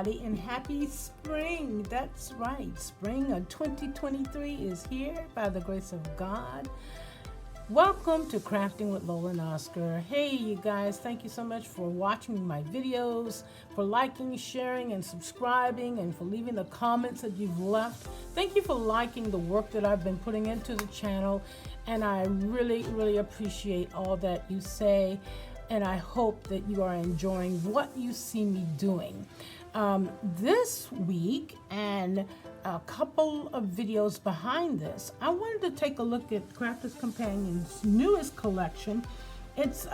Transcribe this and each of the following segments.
everybody, and happy spring. That's right, spring of 2023 is here by the grace of God. Welcome to Crafting with Lola and Oscar. Hey, you guys, thank you so much for watching my videos, for liking, sharing, and subscribing, and for leaving the comments that you've left. Thank you for liking the work that I've been putting into the channel, and I really appreciate all that you say. And I hope that you are enjoying what you see me doing. This week and a couple of videos behind this, I wanted to take a look at Crafters Companion's newest collection. It's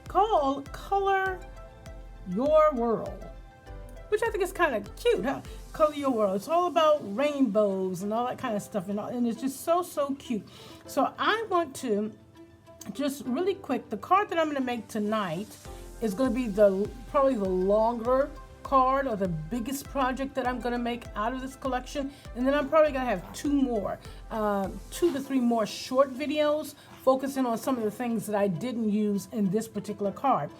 called Color Your World, which I think is kind of cute, huh? Color Your World. It's all about rainbows and all that kind of stuff, and it's just so cute. So I want to just really quick, the card that I'm going to make tonight is going to be probably the longer card or the biggest project that I'm going to make out of this collection. And then I'm probably going to have two to three more short videos focusing on some of the things that I didn't use in this particular card.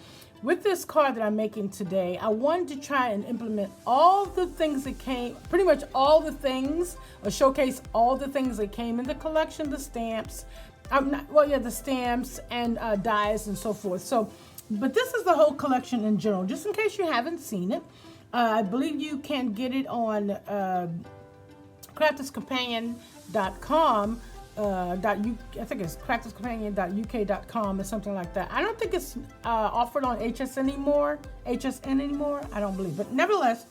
With this card that I'm making today, I wanted to try and implement all the things that came, pretty much all the things, or showcase all the things that came in the collection, the stamps, the stamps and dies and so forth. So, but this is the whole collection in general, just in case you haven't seen it. I believe you can get it on crafterscompanion.com. I think it's crafterscompanion.uk.com or something like that. I don't think it's offered on HSN anymore. I don't believe, but nevertheless,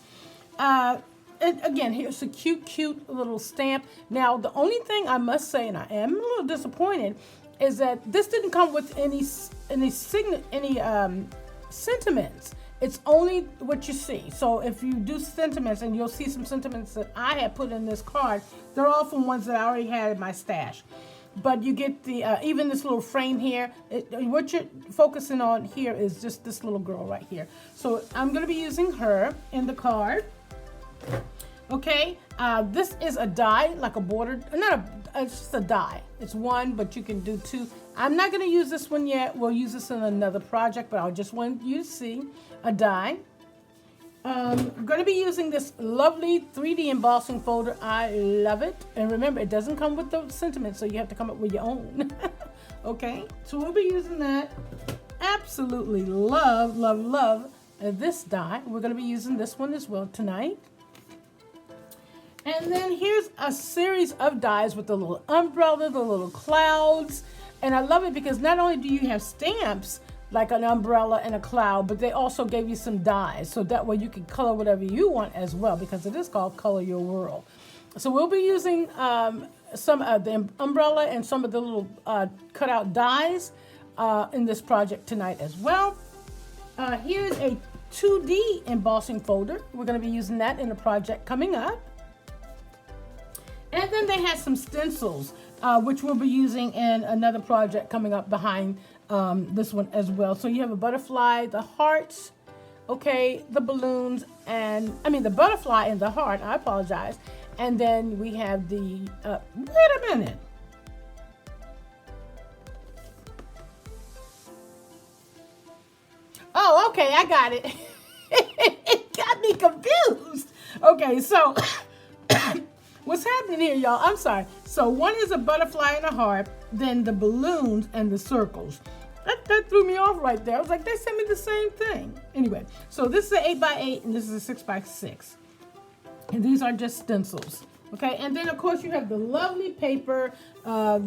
and again, here's a cute little stamp. Now, the only thing I must say, and I am a little disappointed, is that this didn't come with any sentiments. It's only what you see. So if you do sentiments, and you'll see some sentiments that I had put in this card, they're all from ones that I already had in my stash. But you get the even this little frame here. What you're focusing on here is just this little girl right here. So I'm going to be using her in the card. Okay, this is a die, like a bordered, it's just a die. It's one, but you can do two. I'm not going to use this one yet. We'll use this in another project, but I just want you to see a die. I'm going to be using this lovely 3D embossing folder. I love it. And remember, it doesn't come with the sentiment, so you have to come up with your own. Okay, so we'll be using that. Absolutely love this die. We're going to be using this one as well tonight. And then here's a series of dies with the little umbrella, the little clouds. And I love it because not only do you have stamps like an umbrella and a cloud, but they also gave you some dies. So that way you can color whatever you want as well, because it is called Color Your World. So we'll be using some of the umbrella and some of the little cutout dies in this project tonight as well. Here's a 2D embossing folder. We're going to be using that in a project coming up. And then they had some stencils, which we'll be using in another project coming up behind this one as well. So you have a butterfly, the hearts, okay, the balloons, the butterfly and the heart, I apologize. And then we have the, wait a minute. Oh, okay, I got it. It got me confused. Okay, so what's happening here, y'all? I'm sorry. So one is a butterfly and a heart, then the balloons and the circles. That threw me off right there. I was like, they sent me the same thing. Anyway, so this is an 8x8 and this is a 6x6. And these are just stencils. Okay, and then of course you have the lovely paper, now,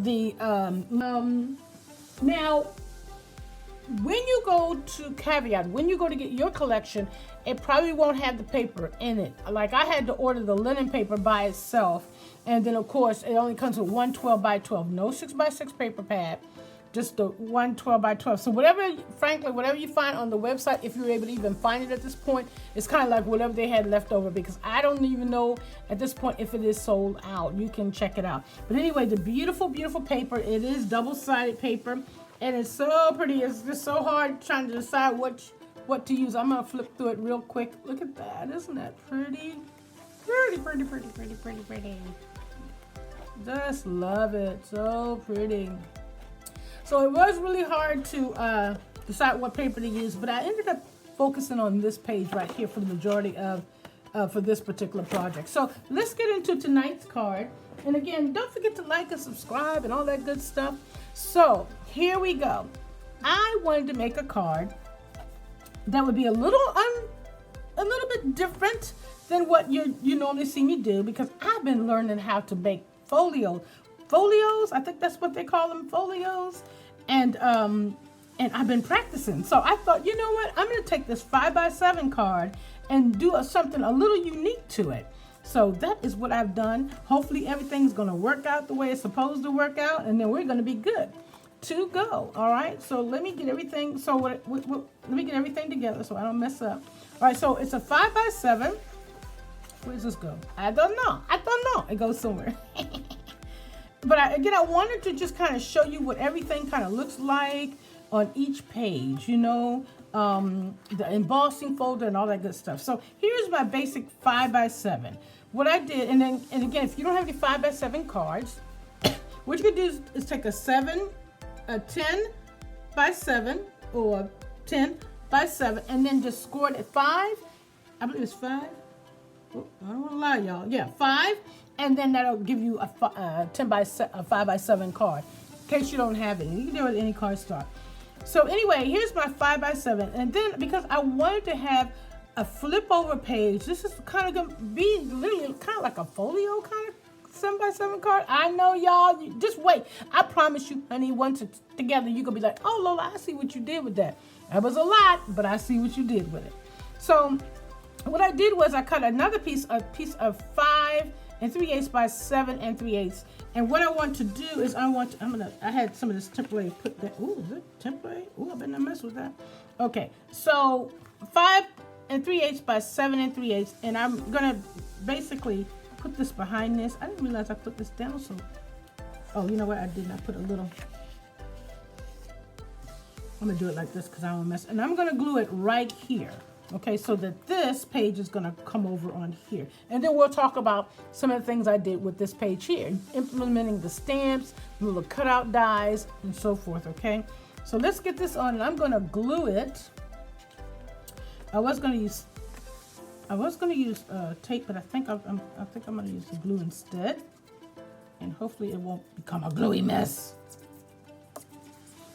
when you go to Caveat, when you go to get your collection, it probably won't have the paper in it. Like I had to order the linen paper by itself. And then of course, it only comes with one 12x12, no 6x6 paper pad, just the one 12x12. So frankly, whatever you find on the website, if you're able to even find it at this point, it's kind of like whatever they had left over, because I don't even know at this point if it is sold out. You can check it out. But anyway, the beautiful paper, it is double-sided paper. And it's so pretty. It's just so hard trying to decide what to use. I'm going to flip through it real quick. Look at that. Isn't that pretty? Pretty. Just love it. So pretty. So it was really hard to decide what paper to use, but I ended up focusing on this page right here for the majority of for this particular project. So let's get into tonight's card. And again, don't forget to like and subscribe and all that good stuff. So here we go. I wanted to make a card that would be a little bit different than what you normally see me do, because I've been learning how to make folios. I think that's what they call them, folios. And I've been practicing. So I thought, you know what? I'm going to take this 5x7 card and do something a little unique to it. So that is what I've done. Hopefully everything's going to work out the way it's supposed to work out, and then we're going to be good to go. All right. So let me get everything. So let me get everything together so I don't mess up. All right. So it's a 5x7. Where does this go? I don't know. It goes somewhere. But I wanted to just kind of show you what everything kind of looks like on each page, the embossing folder and all that good stuff. So here's my basic 5x7. What I did, and again, if you don't have any 5x7 cards, what you can do is take a 10x7 or 10x7, and then just score it at 5. I believe it's 5. Oh, I don't want to lie, y'all. Yeah, 5. And then that'll give you a 5x7 card, in case you don't have it. You can do it with any card stock. So anyway, here's my 5x7. And then because I wanted to have a flip over page, this is kind of going to be literally kind of like a folio kind of 7x7 card. I know, y'all. Just wait. I promise you, honey, once it's together, you're going to be like, oh, Lola, I see what you did with that. That was a lot, but I see what you did with it. So what I did was I cut another piece of 5 3/8 by 7 3/8. And what I want to do is I had some of this temporary put that. Ooh, is it temporary? Ooh, I better not mess with that. Okay, so 5 3/8 by 7 3/8, and I'm gonna basically put this behind this. I didn't realize I put this down, so oh, you know what? I didn't. I put a little. I'm gonna do it like this because I don't mess. And I'm gonna glue it right here. Okay, so that this page is going to come over on here. And then we'll talk about some of the things I did with this page here, implementing the stamps, the little cutout dies, and so forth, okay? So let's get this on, and I'm going to glue it. I was going to use tape, but I think I'm going to use the glue instead. And hopefully it won't become a gluey mess.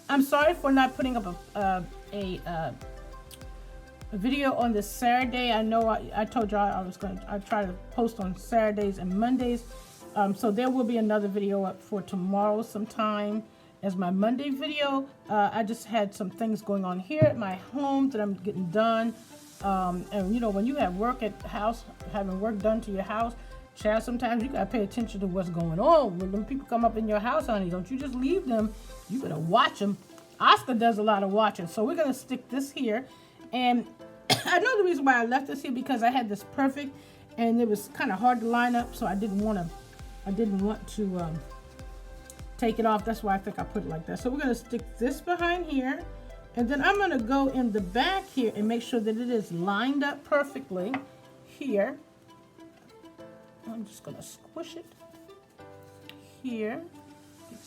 I'm sorry for not putting up a video on this Saturday. I know I told y'all I try to post on Saturdays and Mondays. So there will be another video up for tomorrow sometime as my Monday video. I just had some things going on here at my home that I'm getting done. And when you have work at the house, having work done to your house, child, sometimes you gotta pay attention to what's going on. When people come up in your house, honey, don't you just leave them. You better watch them. Oscar does a lot of watching. So we're gonna stick this here. And I know the reason why I left this here, because I had this perfect and it was kind of hard to line up, so I didn't want to take it off. That's why I think I put it like that. So we're going to stick this behind here, and then I'm going to go in the back here and make sure that it is lined up perfectly here. I'm just going to squish it here.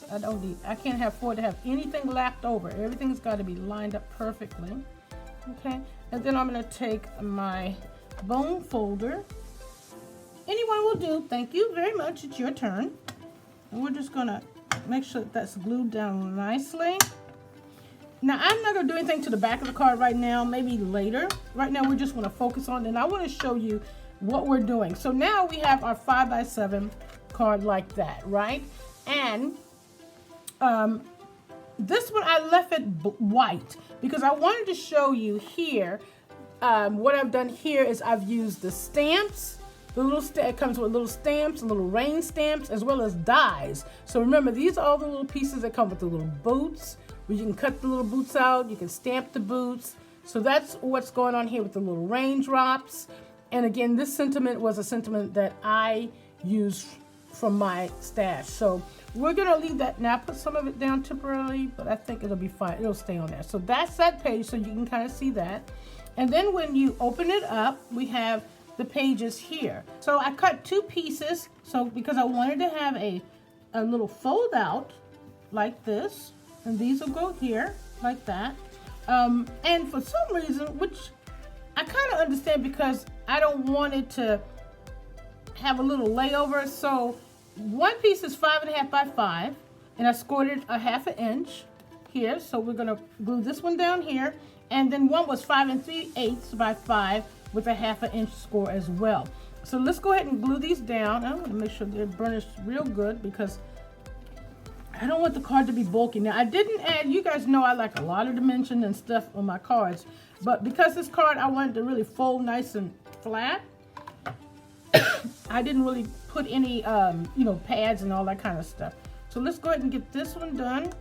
I can't afford to have anything left over. Everything's got to be lined up perfectly. Okay, and then I'm going to take my bone folder. Anyone will do. Thank you very much. It's your turn. And we're just going to make sure that's glued down nicely. Now, I'm not going to do anything to the back of the card right now. Maybe later. Right now, we're just going to focus on it. And I want to show you what we're doing. So now we have our 5x7 card like that, right? And this one, I left it white because I wanted to show you here. What I've done here is I've used the stamps. It comes with little stamps, little rain stamps, as well as dies. So remember, these are all the little pieces that come with the little boots, where you can cut the little boots out. You can stamp the boots. So that's what's going on here with the little raindrops. And again, this sentiment was a sentiment that I used from my stash. So we're going to leave that. Now, I put some of it down temporarily, but I think it'll be fine. It'll stay on there. So that's that page, so you can kind of see that. And then when you open it up, we have the pages here. So I cut two pieces, so because I wanted to have a little fold out like this, and these will go here like that. And for some reason, which I kind of understand because I don't want it to have a little layover. So one piece is 5.5 by 5, and I scored it a 1/2 inch here. So we're gonna glue this one down here, and then one was 5 3/8 by 5 with a 1/2 inch score as well. So let's go ahead and glue these down. I want to make sure they're burnished real good because I don't want the card to be bulky. Now I didn't add, you guys know I like a lot of dimension and stuff on my cards, but because this card I wanted to really fold nice and flat, I didn't really put any, you know, pads and all that kind of stuff. So let's go ahead and get this one done.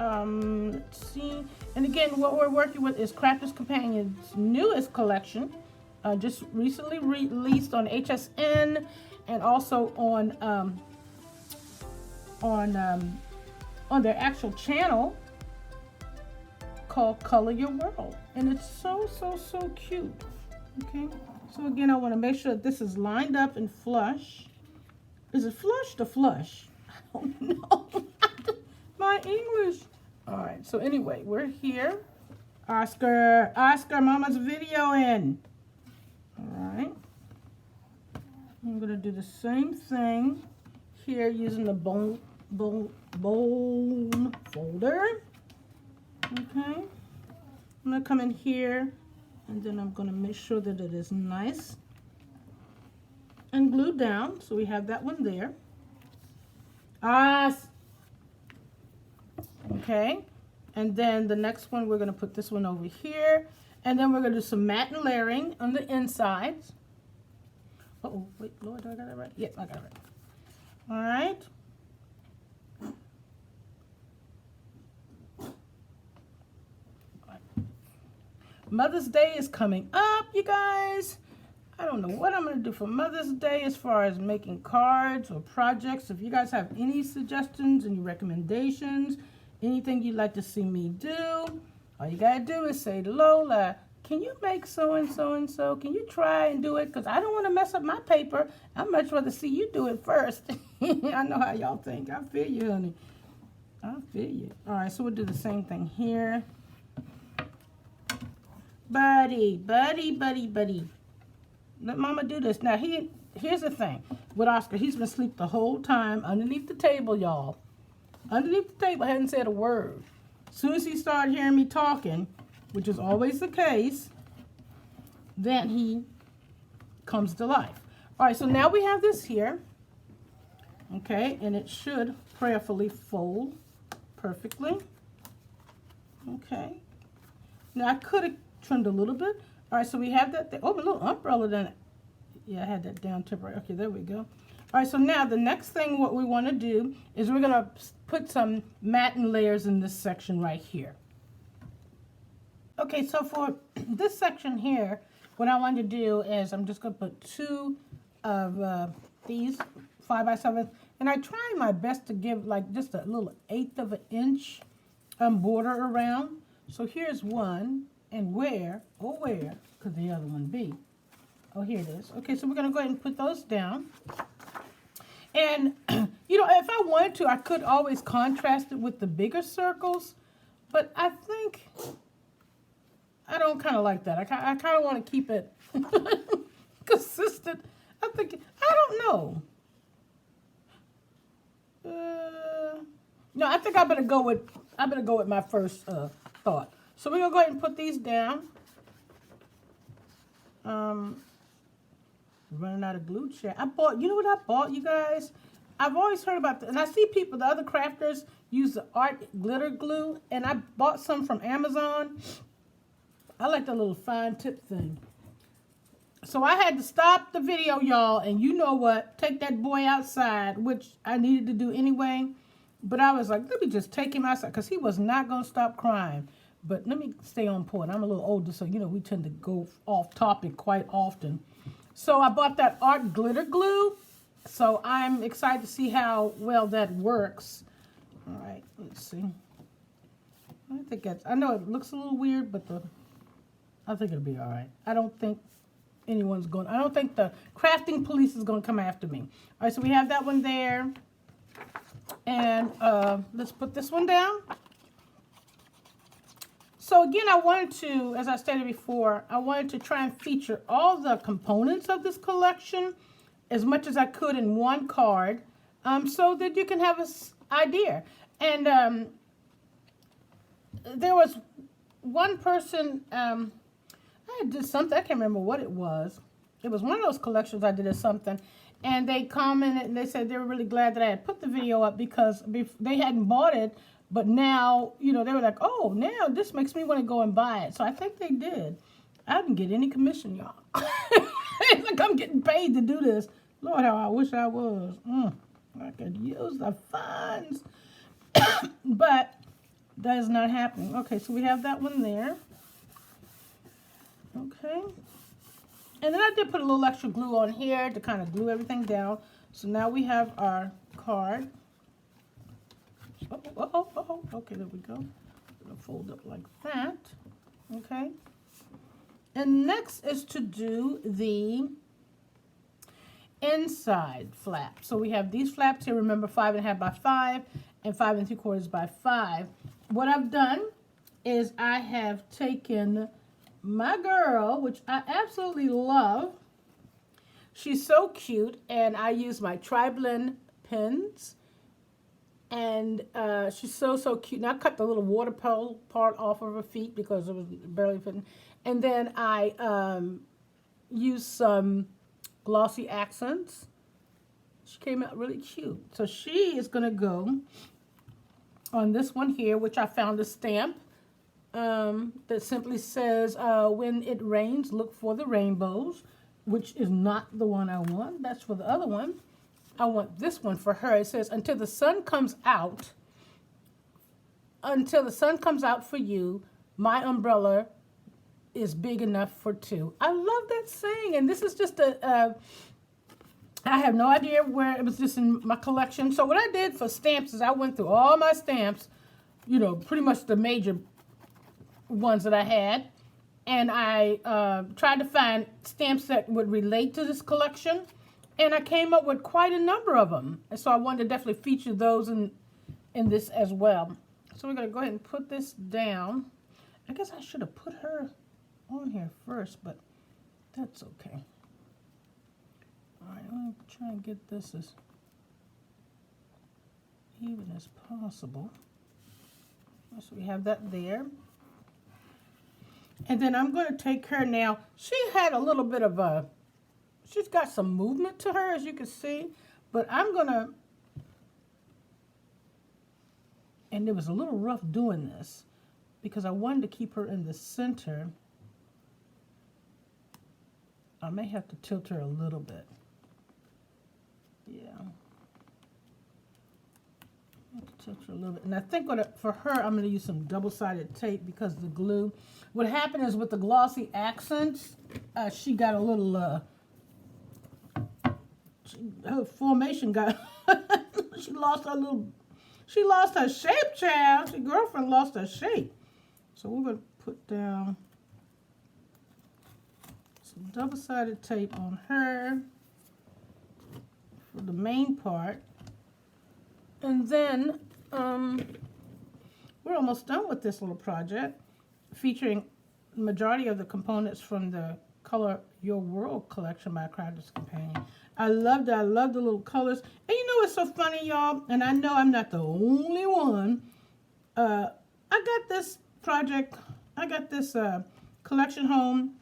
Let's see. And again, what we're working with is Crafters Companion's newest collection, just recently released on HSN and also on their actual channel called Color Your World, and it's so cute. Okay. So again, I want to make sure that this is lined up and flush. Is it flushed or flush? I don't know. My English. All right. So anyway, we're here. Oscar, Mama's videoing. All right. I'm going to do the same thing here using the bone folder. Okay. I'm going to come in here, and then I'm going to make sure that it is nice and glued down. So we have that one there. Okay. And then the next one, we're going to put this one over here. And then we're going to do some matte and layering on the insides. Uh-oh, wait, Lord, do I got it right? Yep, I got it right. All right. Mother's Day is coming up, you guys. I don't know what I'm going to do for Mother's Day as far as making cards or projects. If you guys have any suggestions, any recommendations, anything you'd like to see me do, all you got to do is say, Lola, can you make so-and-so and so? Can you try and do it? Because I don't want to mess up my paper. I'd much rather see you do it first. I know how y'all think. I feel you, honey. I feel you. All right, so we'll do the same thing here. Buddy. Let Mama do this. Now, here's the thing. With Oscar, he's been asleep the whole time underneath the table, y'all. Underneath the table, hadn't said a word. As soon as he started hearing me talking, which is always the case, then he comes to life. All right, so now we have this here. Okay, and it should prayerfully fold perfectly. Okay. Now, I could have trimmed a little bit. All right, so we have that. Oh, a little umbrella then. Yeah, I had that down temporary. Okay, there we go. All right, so now the next thing what we want to do is we're going to put some matte and layers in this section right here. Okay, so for this section here, what I want to do is I'm just going to put 2 of these 5 by 7, and I try my best to give like just a little 1/8 of an inch border around. So here's one, and where could the other one be? Oh, here it is. Okay, so we're going to go ahead and put those down. And, you know, if I wanted to, I could always contrast it with the bigger circles, but I think I don't kind of like that. I kind of want to keep it consistent. I don't know. No, I think I better go with my first thought. So we're gonna go ahead and put these down. Running out of glue chat. You know what I bought, you guys? I've always heard about and I see people, the other crafters, use the art glitter glue, and I bought some from Amazon. I like the little fine tip thing. So I had to stop the video, y'all, and you know what? Take that boy outside, which I needed to do anyway. But I was like, let me just take him outside, because he was not going to stop crying. But let me stay on point. I'm a little older, so, you know, we tend to go off topic quite often. So I bought that art glitter glue. So I'm excited to see how well that works. All right, let's see. I know it looks a little weird, but I think it'll be all right. I don't think the crafting police is going to come after me. All right, so we have that one there. And let's put this one down. So again, I wanted to, as I stated before, I wanted to try and feature all the components of this collection as much as I could in one card, so that you can have an idea. And there was one person, I did something, I can't remember what it was. It was one of those collections I did or something. And they commented and they said they were really glad that I had put the video up because they hadn't bought it. But now, you know, they were like, oh, now this makes me want to go and buy it. So I think they did. I didn't get any commission, y'all. It's like I'm getting paid to do this. Lord, how I wish I was. I could use the funds. But that is not happening. Okay, so we have that one there. Okay. And then I did put a little extra glue on here to kind of glue everything down. So now we have our card. Okay, there we go. Gonna fold up like that. Okay. And next is to do the inside flap. So we have these flaps here. Remember, 5.5 by 5 and 5 3/4 by 5. What I've done is I have taken my girl, which I absolutely love. She's so cute, and I use my Tri-Blend pins. And she's so cute. Now I cut the little water polo part off of her feet because it was barely fitting. And then I used some glossy accents. She came out really cute. So she is going to go on this one here, which I found a stamp that simply says, when it rains, look for the rainbows, which is not the one I want. That's for the other one. I want this one for her. It says, until the sun comes out for you, my umbrella is big enough for two. I love that saying. And this is just I have no idea where it was, just in my collection. So what I did for stamps is I went through all my stamps, you know, pretty much the major ones that I had. And I tried to find stamps that would relate to this collection. And I came up with quite a number of them. And so I wanted to definitely feature those in this as well. So we're going to go ahead and put this down. I guess I should have put her on here first, but that's okay. All right, I'm going to try and get this as even as possible. So we have that there. And then I'm going to take her now. She had a little bit of a, she's got some movement to her, as you can see. But I'm going to, and it was a little rough doing this because I wanted to keep her in the center. I may have to tilt her a little bit. Yeah. I have to tilt her a little bit. And I think for her, I'm going to use some double-sided tape because the glue. What happened is with the glossy accents, she got a little, her formation got, she lost her shape, child. Your girlfriend lost her shape. So we're going to put down some double-sided tape on her for the main part. And then we're almost done with this little project, featuring the majority of the components from the Color Your World collection by Crafter's Companion. I loved it. I love the little colors. And you know what's so funny, y'all? And I know I'm not the only one. I got this project, I got this collection home,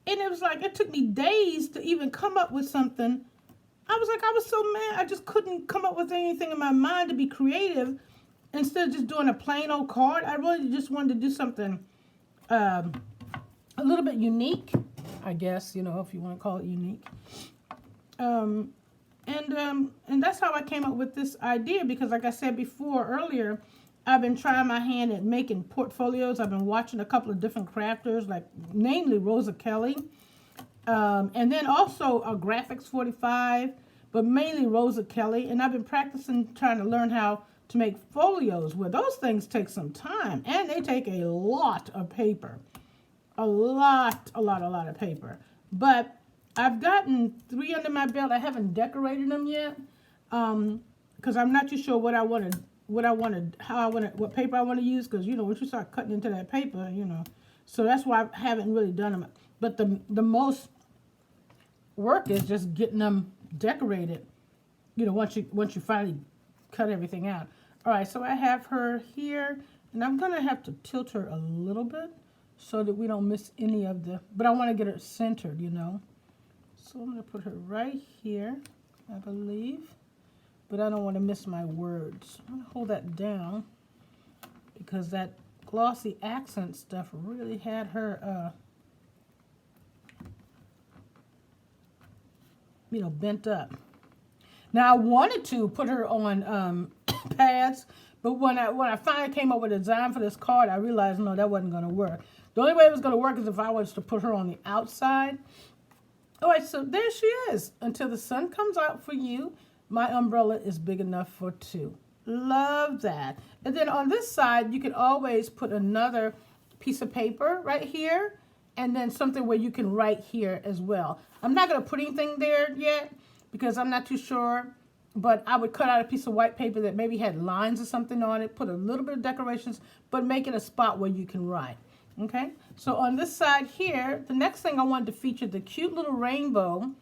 and it was like, it took me days to even come up with something. I was like, I was so mad. I just couldn't come up with anything in my mind to be creative. Instead of just doing a plain old card, I really just wanted to do something a little bit unique, I guess, you know, if you want to call it unique. And that's how I came up with this idea because, like I said before earlier, I've been trying my hand at making portfolios. I've been watching a couple of different crafters, like namely Rosa Kelly. And then also a Graphics 45, but mainly Rosa Kelly. And I've been practicing trying to learn how to make folios, where those things take some time. And they take a lot of paper. A lot of paper. But I've gotten 3 under my belt. I haven't decorated them yet because I'm not too sure what I want to what I want to, how I want to, what paper I want to use, because, you know, once you start cutting into that paper, you know. So that's why I haven't really done them. But the most work is just getting them decorated, you know, once you finally cut everything out. All right, so I have her here, and I'm going to have to tilt her a little bit so that we don't miss any of the, but I want to get her centered, you know. So I'm going to put her right here, I believe, but I don't want to miss my words. I'm going to hold that down because that glossy accent stuff really had her, you know, bent up. Now I wanted to put her on pads, but when I finally came up with a design for this card, I realized no, that wasn't going to work. The only way it was going to work is if I was to put her on the outside. All right, so there she is. Until the sun comes out for you, my umbrella is big enough for two. Love that. And then on this side, you can always put another piece of paper right here, and then something where you can write here as well. I'm not going to put anything there yet because I'm not too sure, but I would cut out a piece of white paper that maybe had lines or something on it, put a little bit of decorations, but make it a spot where you can write. Okay, so on this side here, the next thing I wanted to feature the cute little rainbow,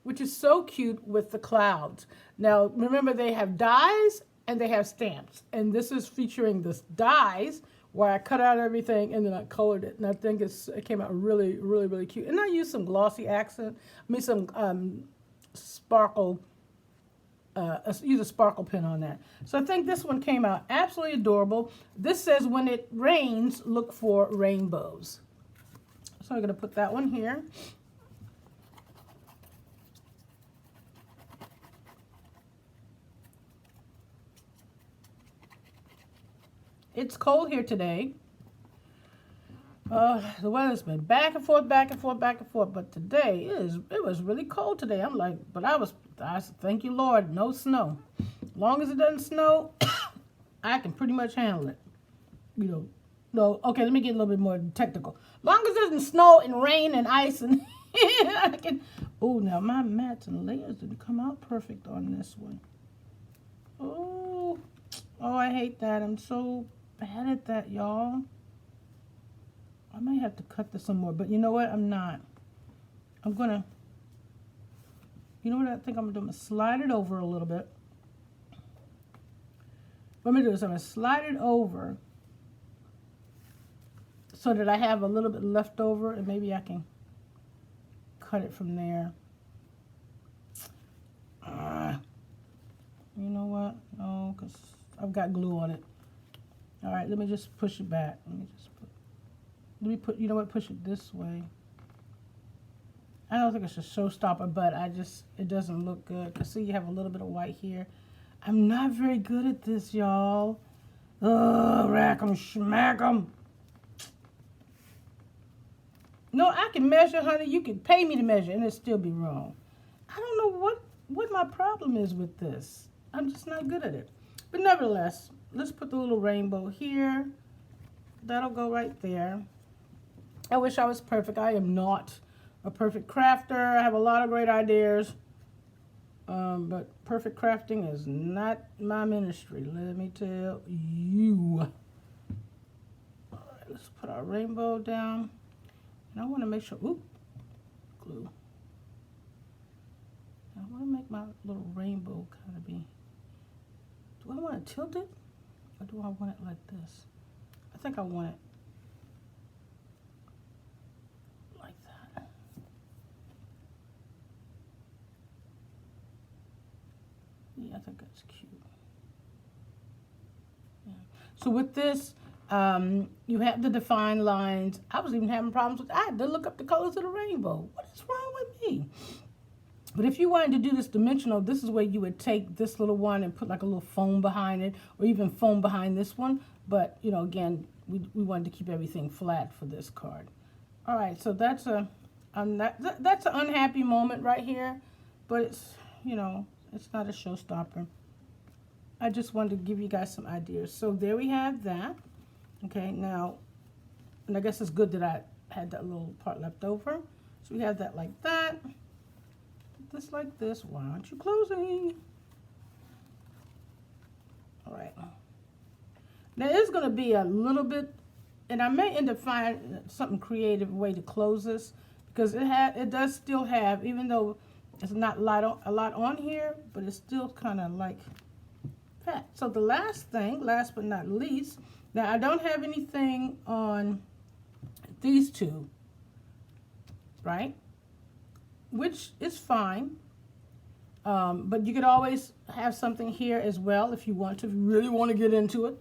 which is so cute with the clouds. Now, remember, they have dies and they have stamps, and this is featuring the dies where I cut out everything and then I colored it, and I think it came out really, really, really cute. And I used some glossy accent, some sparkle. Use a sparkle pen on that. So I think this one came out absolutely adorable. This says, when it rains, look for rainbows. So I'm going to put that one here. It's cold here today. The weather's been back and forth, back and forth, back and forth. But today, it was really cold today. I'm like, but I said, thank you, Lord, no snow. As long as it doesn't snow, I can pretty much handle it. You know, no, okay, let me get a little bit more technical. As long as it doesn't snow and rain and ice and I can. Oh, now my mats and layers didn't come out perfect on this one. Oh, I hate that. I'm so bad at that, y'all. I might have to cut this some more, but you know what? I'm not. I'm going to, you know what I think I'm going to do? I'm going to slide it over a little bit. What I'm going to do is I'm going to slide it over so that I have a little bit left over, and maybe I can cut it from there. You know what? No, because I've got glue on it. All right, let me just push it back. Let me put, you know what, push it this way. I don't think it's a showstopper, but it doesn't look good. Because see, you have a little bit of white here. I'm not very good at this, y'all. Oh, rack 'em, smack 'em. No, I can measure, honey. You can pay me to measure, and it'll still be wrong. I don't know what my problem is with this. I'm just not good at it. But nevertheless, let's put the little rainbow here. That'll go right there. I wish I was perfect. I am not a perfect crafter. I have a lot of great ideas, but perfect crafting is not my ministry, let me tell you. All right, let's put our rainbow down. And I want to make sure, glue. I want to make my little rainbow kind of be, do I want to tilt it? Or do I want it like this? I think I want it like that. Yeah, I think that's cute. Yeah. So with this, you have the defined lines. I was even having problems with, I had to look up the colors of the rainbow. What is wrong with me? But if you wanted to do this dimensional, this is where you would take this little one and put like a little foam behind it, or even foam behind this one. But, you know, again, we wanted to keep everything flat for this card. All right, so that's an unhappy moment right here, but it's, you know, it's not a showstopper. I just wanted to give you guys some ideas. So there we have that. Okay, now, and I guess it's good that I had that little part left over. So we have that like that. This like this. Why aren't you closing? All right. Now it's going to be a little bit, and I may end up finding something creative way to close this, because it does still have, even though it's not a lot on here, but it's still kind of like fat. So the last but not least, now I don't have anything on these two, right? Which is fine. But you could always have something here as well if you want to, if you really want to get into it.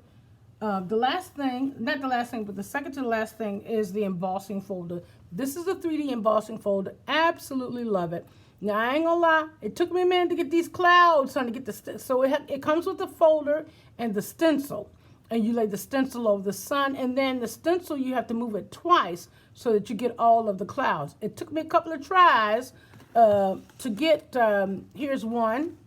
The last thing, not the last thing, but the second to the last thing is the embossing folder. This is the 3D embossing folder. Absolutely love it. Now, I ain't gonna lie, it took me a minute to get these clouds on, to get the, so it comes with the folder and the stencil. And you lay the stencil over the sun, and then the stencil, you have to move it twice so that you get all of the clouds. It took me a couple of tries to get, here's one.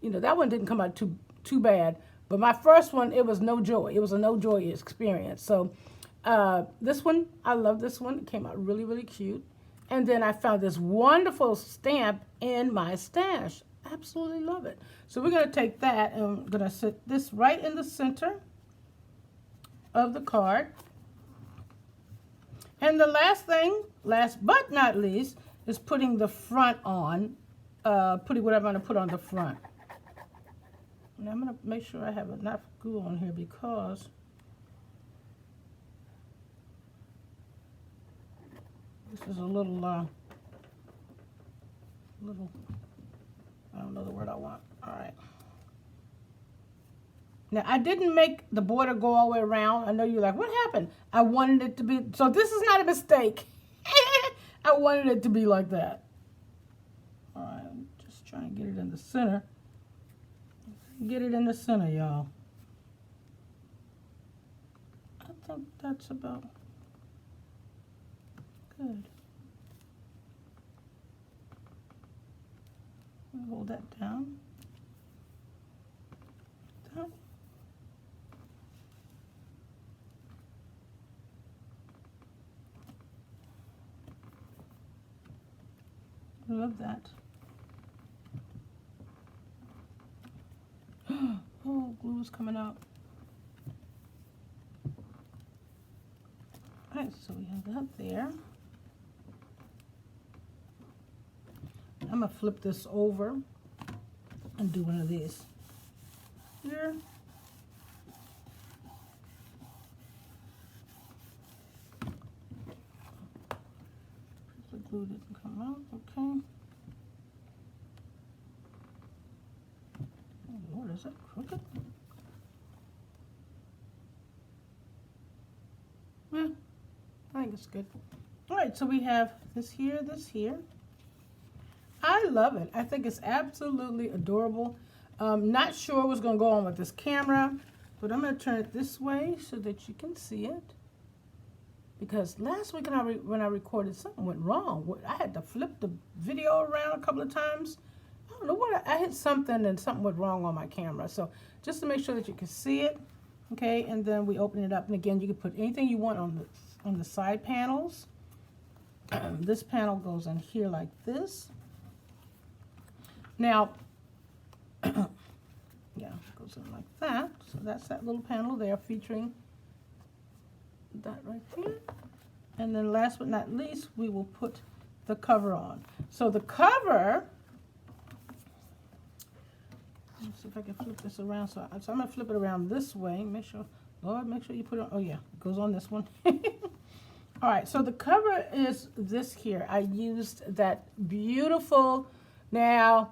You know, that one didn't come out too bad. But my first one, it was no joy. It was a no joy experience. So this one, I love this one. It came out really, really cute. And then I found this wonderful stamp in my stash. Absolutely love it. So we're going to take that and I'm going to sit this right in the center of the card. And the last thing, last but not least, is putting the front on, putting what I'm going to put on the front. And I'm going to make sure I have enough glue on here because this is a little, I don't know the word I want. All right. Now, I didn't make the border go all the way around. I know you're like, what happened? I wanted it to be, so this is not a mistake. I wanted it to be like that. All right, I'm just trying to get it in the center. Get it in the center, y'all. I think that's about good. Hold that down. That. I love that. Oh, glue is coming out. All right, so we have that there. I'm gonna flip this over and do one of these here. The glue didn't come out, okay. Oh Lord, is that crooked? Yeah, I think it's good. All right, so we have this here, this here. I love it. I think it's absolutely adorable. Not sure what's going to go on with this camera, but I'm going to turn it this way so that you can see it. Because last week when I recorded, something went wrong. I had to flip the video around a couple of times. I don't know what, I hit something and something went wrong on my camera. So just to make sure that you can see it, okay, and then we open it up. And again, you can put anything you want on the side panels. This panel goes in here like this. Now, yeah, it goes in like that. So that's that little panel there featuring that right there. And then last but not least, we will put the cover on. So the cover, let's see if I can flip this around. So I'm going to flip it around this way. Make sure, Lord, make sure you put it on. Oh yeah, it goes on this one. All right, so the cover is this here. I used that beautiful, die.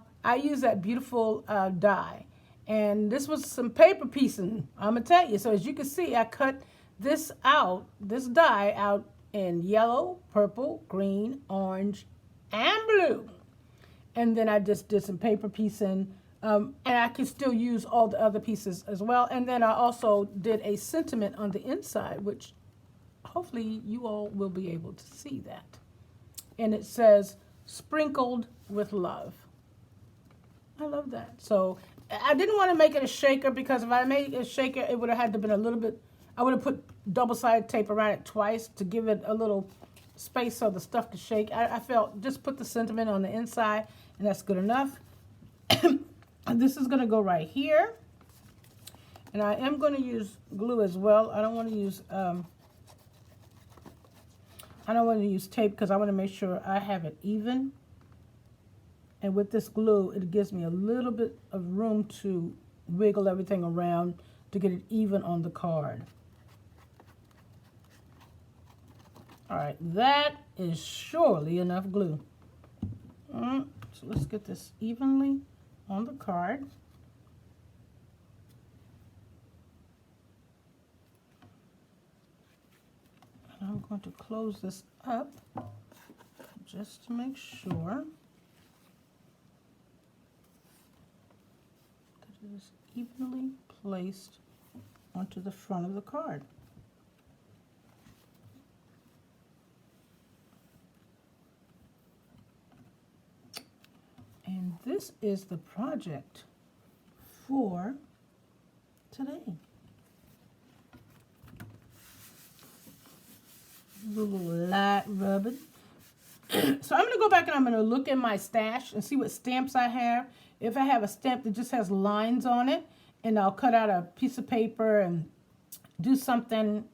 And this was some paper piecing, I'm going to tell you. So as you can see, I cut this die out in yellow, purple, green, orange, and blue. And then I just did some paper piecing. And I can still use all the other pieces as well. And then I also did a sentiment on the inside, which hopefully you all will be able to see that. And it says, sprinkled with love. I love that. So I didn't want to make it a shaker because if I made it a shaker, it would have had to been a little bit, I would have put double-sided tape around it twice to give it a little space so the stuff could shake. I felt just put the sentiment on the inside and that's good enough. And this is going to go right here. And I am going to use glue as well. I don't want to use tape because I want to make sure I have it even. And with this glue, it gives me a little bit of room to wiggle everything around to get it even on the card. All right, that is surely enough glue. So let's get this evenly on the card. And I'm going to close this up just to make sure that it is evenly placed onto the front of the card. And this is the project for today. A little light rubbing. So I'm going to go back and I'm going to look in my stash and see what stamps I have. If I have a stamp that just has lines on it, and I'll cut out a piece of paper and do something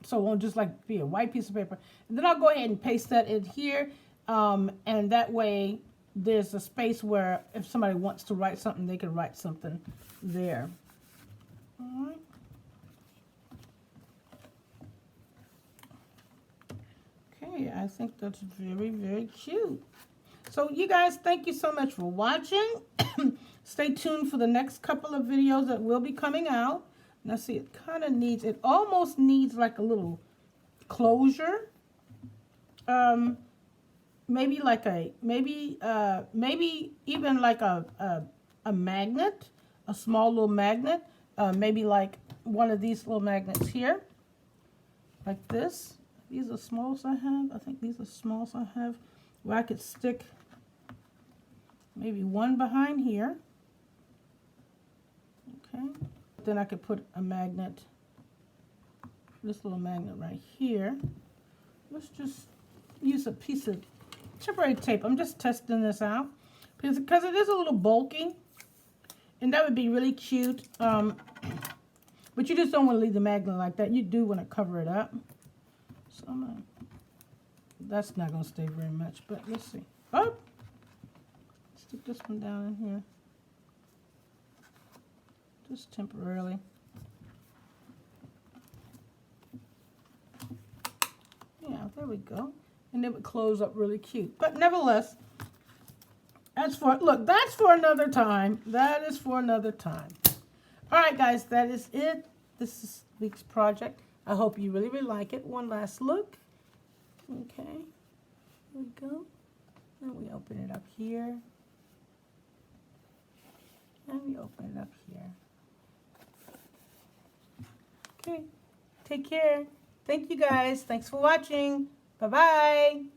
so it won't just like be a white piece of paper. And then I'll go ahead and paste that in here. And that way there's a space where if somebody wants to write something, they can write something there. All right. Okay, I think that's very, very cute. So you guys, thank you so much for watching. Stay tuned for the next couple of videos that will be coming out. Now see, it kind of needs, it almost needs like a little closure. Maybe like maybe even like a magnet, a small little magnet. Maybe like one of these little magnets here, like this. These are smalls I have. I think these are smalls I have, where I could stick maybe one behind here. Okay. Then I could put a magnet, this little magnet right here. Let's just use a piece of temporary tape. I'm just testing this out because it is a little bulky, and that would be really cute. But you just don't want to leave the magnet like that. You do want to cover it up. So that's not going to stay very much, but let's see. Oh, stick this one down in here, just temporarily. Yeah, there we go. And it would close up really cute. But nevertheless, that's for another time. That is for another time. All right, guys, that is it. This is this week's project. I hope you really, really like it. One last look. Okay, here we go. And we open it up here. And we open it up here. Okay, take care. Thank you, guys. Thanks for watching. Bye-bye.